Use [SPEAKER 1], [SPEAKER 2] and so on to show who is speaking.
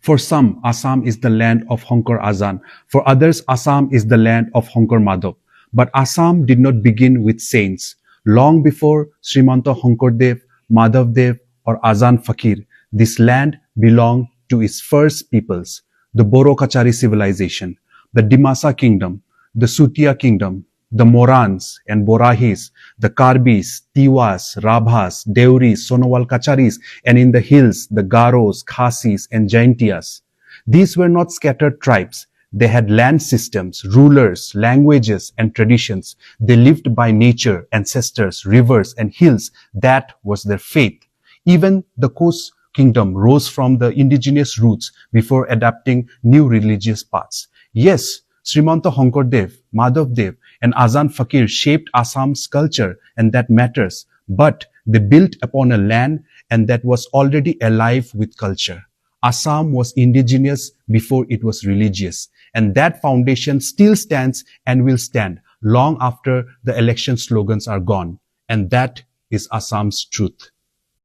[SPEAKER 1] For some, Assam is the land of Honkar Azan. For others, Assam is the land of Honkar Madhav. But Assam did not begin with saints. Long before Srimanta Honkardev, Madhavdev, or Azan Fakir, this land belonged to its first peoples, the Boro Kachari civilization, the Dimasa kingdom, the Sutia kingdom, the Morans and Borahis, the Karbis, Tiwas, Rabhas, Deuris, Sonowal Kacharis, and in the hills, the Garos, Khasis, and Jaintias. These were not scattered tribes. They had land systems, rulers, languages, and traditions. They lived by nature, ancestors, rivers, and hills. That was their faith. Even the Kos kingdom rose from the indigenous roots before adapting new religious paths. Yes, Srimanta Honkardev, Madhavdev, and Azan Fakir shaped Assam's culture, and that matters. But they built upon a land and that was already alive with culture. Assam was indigenous before it was religious, and that foundation still stands and will stand long after the election slogans are gone. And that is Assam's truth.